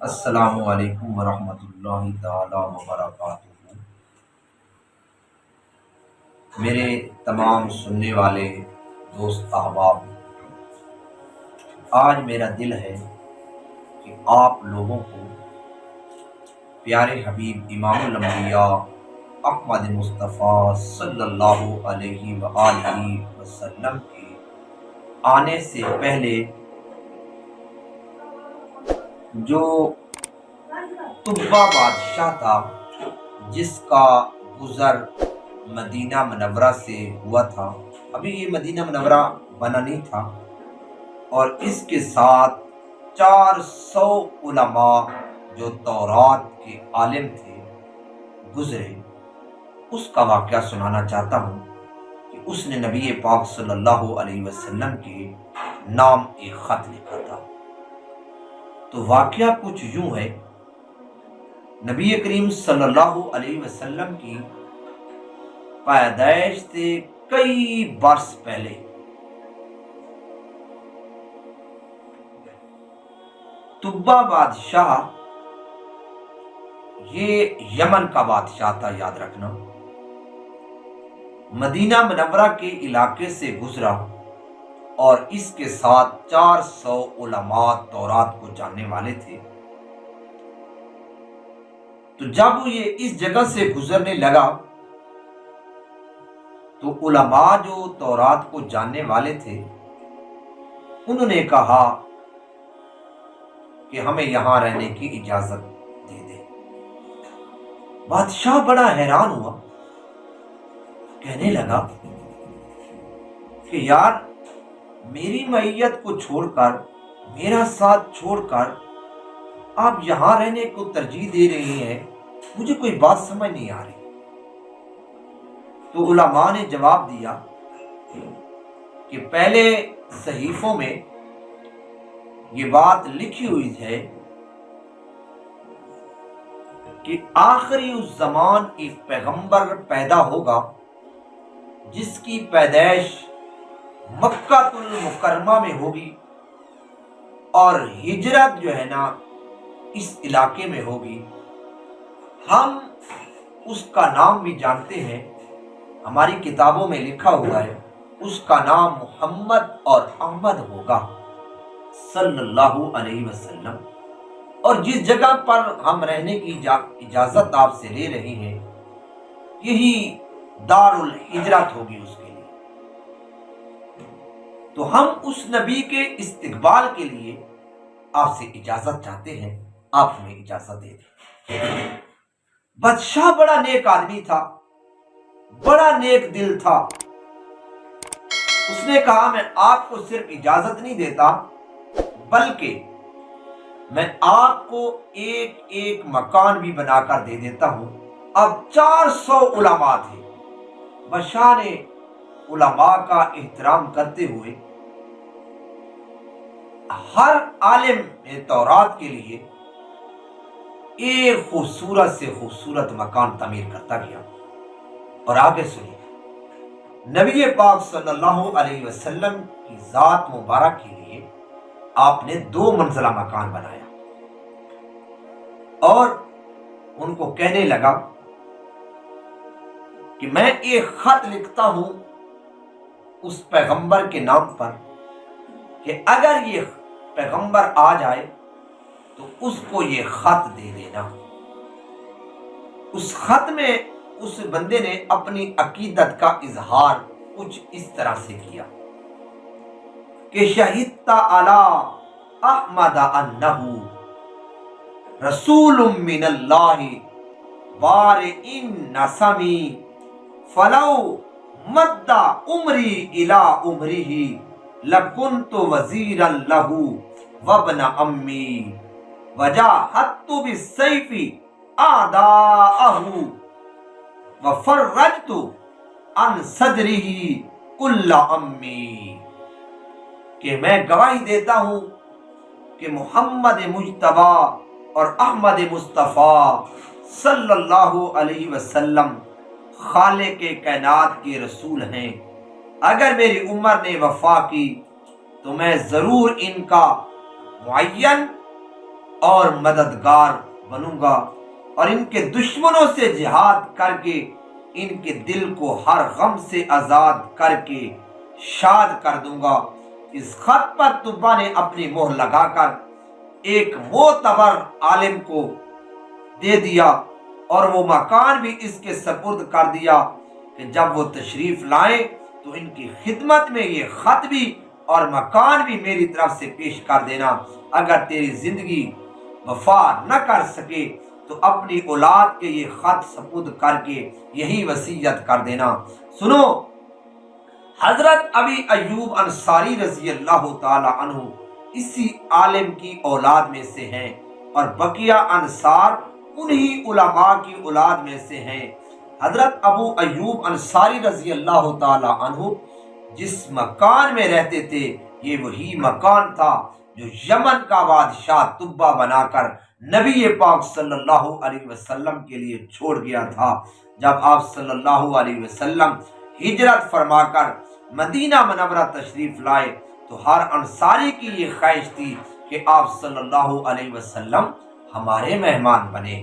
السلام علیکم ورحمۃ اللہ تعالی وبرکاتہ۔ میرے تمام سننے والے دوست احباب، آج میرا دل ہے کہ آپ لوگوں کو پیارے حبیب امام الانبیاء احمد مصطفیٰ صلی اللہ علیہ وآلہ وسلم کے آنے سے پہلے جو طبہ بادشاہ تھا، جس کا گزر مدینہ منورہ سے ہوا تھا، ابھی یہ مدینہ منورہ بنا نہیں تھا، اور اس کے ساتھ 400 علماء جو تورات کے عالم تھے گزرے، اس کا واقعہ سنانا چاہتا ہوں کہ اس نے نبی پاک صلی اللہ علیہ وسلم کے نام ایک خط لکھا تھا۔ تو واقعہ کچھ یوں ہے، نبی کریم صلی اللہ علیہ وسلم کی پیدائش سے کئی برس پہلے طبہ بادشاہ، یہ یمن کا بادشاہ تھا، یاد رکھنا، مدینہ منورہ کے علاقے سے گزرا اور اس کے ساتھ 400 علماء تورات کو جاننے والے تھے۔ تو جب یہ اس جگہ سے گزرنے لگا تو علماء جو تورات کو جاننے والے تھے، انہوں نے کہا کہ ہمیں یہاں رہنے کی اجازت دے دے۔ بادشاہ بڑا حیران ہوا، کہنے لگا کہ یار، میری معیت کو چھوڑ کر، میرا ساتھ چھوڑ کر آپ یہاں رہنے کو ترجیح دے رہے ہیں، مجھے کوئی بات سمجھ نہیں آ رہی۔ تو علماء نے جواب دیا کہ پہلے صحیفوں میں یہ بات لکھی ہوئی ہے کہ آخری اس زمان ایک پیغمبر پیدا ہوگا جس کی پیدائش مکہ المکرمہ میں ہوگی، اور ہجرت جو ہے نا اس علاقے میں ہوگی۔ ہم اس کا نام بھی جانتے ہیں، ہماری کتابوں میں لکھا ہوا ہے، اس کا نام محمد اور احمد ہوگا صلی اللہ علیہ وسلم۔ اور جس جگہ پر ہم رہنے کی اجازت آپ سے لے رہے ہیں، یہی دار الہجرت ہوگی اس کے لیے۔ تو ہم اس نبی کے استقبال کے لیے آپ سے اجازت چاہتے ہیں، آپ ہمیں اجازت دے دیں۔ بادشاہ بڑا نیک آدمی تھا، بڑا نیک دل تھا۔ اس نے کہا میں آپ کو صرف اجازت نہیں دیتا، بلکہ میں آپ کو ایک ایک مکان بھی بنا کر دے دیتا ہوں۔ اب 400 علماء تھے۔ بادشاہ نے علماء کا احترام کرتے ہوئے ہر عالم تورات کے لیے ایک خوبصورت سے خوبصورت مکان تعمیر کرتا گیا۔ اور آگے سنیے، نبی پاک صلی اللہ علیہ وسلم کی ذات مبارک کے لیے آپ نے 2 منزلہ مکان بنایا، اور ان کو کہنے لگا کہ میں ایک خط لکھتا ہوں اس پیغمبر کے نام پر کہ اگر یہ پیغمبر آ جائے تو اس کو یہ خط دے دینا۔ اس خط میں اس بندے نے اپنی عقیدت کا اظہار کچھ اس طرح سے کیا کہ شہدت علی احمد انہ رسول من اللہ بارئ نسمی فلو مد عمری الی عمرہ لکنت وزیرا لہ وابن امی وجاہدت بالسیف اعداءہ وفرجت عن صدرہ کل امی، کہ میں گواہی دیتا ہوں کہ محمد مجتبیٰ اور احمد مصطفیٰ صلی اللہ علیہ وسلم خالق کائنات کے رسول ہیں۔ اگر میری عمر نے وفا کی تو میں ضرور ان کا معین اور مددگار بنوں گا اور ان کے دشمنوں سے جہاد کر کے ان کے دل کو ہر غم سے آزاد کر کے شاد کر دوں گا۔ اس خط پر طبا نے اپنی مہر لگا کر ایک معتبر عالم کو دے دیا اور وہ مکان بھی اس کے سپرد کر دیا کہ جب وہ تشریف لائیں تو ان کی خدمت میں یہ خط بھی اور مکان بھی میری طرف سے پیش کر دینا۔ اگر تیری زندگی وفا نہ کر سکے تو اپنی اولاد کے یہ خط سپرد کر کے یہی وصیت کر دینا۔ سنو، حضرت ابی ایوب انصاری رضی اللہ تعالی عنہ اسی عالم کی اولاد میں سے ہیں اور بقیہ انصار انہی علماء کی اولاد میں سے ہیں۔ حضرت ابو ایوب انصاری رضی اللہ تعالی عنہ جس مکان میں رہتے تھے یہ وہی مکان تھا جو یمن کا بادشاہ طبا بنا کر نبی پاک صلی اللہ علیہ وسلم کے لیے چھوڑ گیا تھا۔ جب آپ صلی اللہ علیہ وسلم ہجرت فرما کر مدینہ منورہ تشریف لائے تو ہر انصاری کی یہ خواہش تھی کہ آپ صلی اللہ علیہ وسلم ہمارے مہمان بنے۔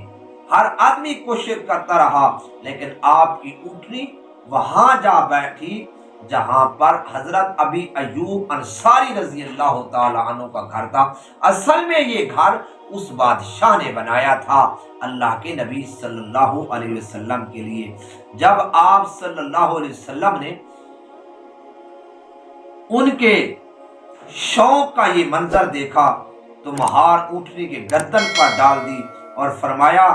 ہر آدمی کوشش کرتا رہا لیکن آپ کی اونٹنی وہاں جا بیٹھی جہاں پر حضرت ابی ایوب انصاری رضی اللہ تعالی عنہ کا گھر تھا۔ اصل میں یہ گھر اس بادشاہ نے بنایا تھا اللہ کے نبی صلی اللہ علیہ وسلم کے لیے۔ جب آپ صلی اللہ علیہ وسلم نے ان کے شوق کا یہ منظر دیکھا تو مہار اونٹنی کے گردن پر ڈال دی اور فرمایا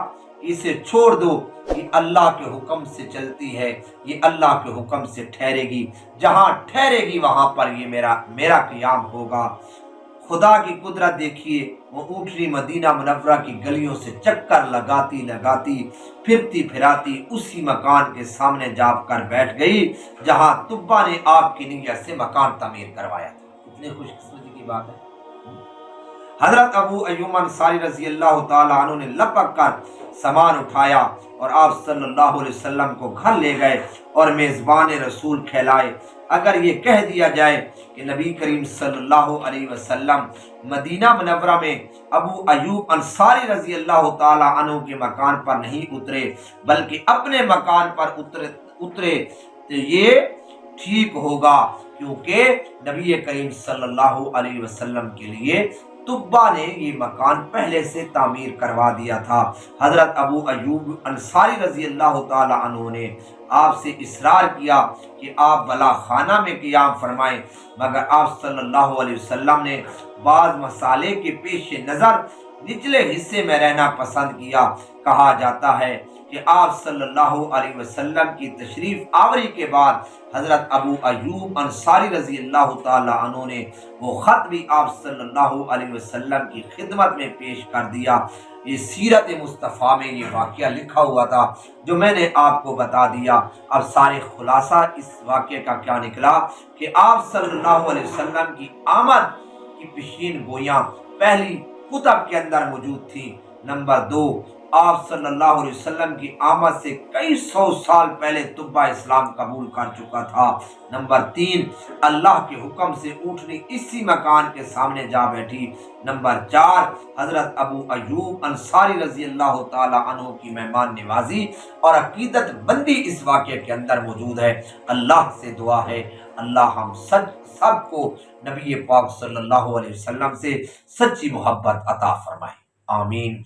اسے چھوڑ دو، یہ اللہ کے حکم سے چلتی ہے، یہ اللہ کے حکم سے ٹھہرے گی، جہاں ٹھہرے گی وہاں پر یہ میرا قیام ہوگا۔ خدا کی قدرت دیکھیے، وہ اونٹنی مدینہ منورہ کی گلیوں سے چکر لگاتی پھرتی پھراتی اسی مکان کے سامنے جا کر بیٹھ گئی جہاں طبا نے آپ کی نیت سے مکان تعمیر کروایا تھا۔ اتنی خوش قسمتی کی بات ہے۔ حضرت ابو ایوب انصاری رضی اللہ تعالی عنہ نے لپک کر سامان اٹھایا اور آپ صلی اللہ علیہ وسلم کو گھر لے گئے اور میزبان رسول کھلائے۔ اگر یہ کہہ دیا جائے کہ نبی کریم صلی اللہ علیہ وسلم مدینہ منورہ میں ابو ایوب انصاری رضی اللہ تعالی عنہ کے مکان پر نہیں اترے بلکہ اپنے مکان پر اترے تو یہ ٹھیک ہوگا، کیونکہ نبی کریم صلی اللہ علیہ وسلم کے لیے طبا نے یہ مکان پہلے سے تعمیر کروا دیا تھا۔ حضرت ابو ایوب انصاری رضی اللہ تعالی عنہ نے آپ سے اصرار کیا کہ آپ بلا خانہ میں قیام فرمائیں، مگر آپ صلی اللہ علیہ وسلم نے بعض مسالے کے پیش نظر نچلے حصے میں رہنا پسند کیا۔ کہا جاتا ہے کہ آپ صلی اللہ علیہ وسلم کی تشریف آوری کے بعد حضرت ابو ایوب انصاری رضی اللہ تعالی عنہ نے وہ خط بھی آپ صلی اللہ علیہ وسلم کی خدمت میں پیش کر دیا۔ یہ سیرت مصطفیٰ میں یہ واقعہ لکھا ہوا تھا جو میں نے آپ کو بتا دیا۔ اب سارے خلاصہ اس واقعے کا کیا نکلا کہ آپ صلی اللہ علیہ وسلم کی آمد کی پیشین گوئیاں پہلی کتب کے اندر موجود تھی۔ نمبر 2، آپ صلی اللہ علیہ وسلم کی آمد سے کئی سو سال پہلے طبا اسلام قبول کر چکا تھا۔ نمبر 3، اللہ کے حکم سے اونٹنی اسی مکان کے سامنے جا بیٹھی۔ نمبر 4، حضرت ابو ایوب انصاری رضی اللہ تعالی عنہ کی مہمان نوازی اور عقیدت بندی اس واقعے کے اندر موجود ہے۔ اللہ سے دعا ہے اللہ ہم سب کو نبی پاک صلی اللہ علیہ وسلم سے سچی محبت عطا فرمائے، آمین۔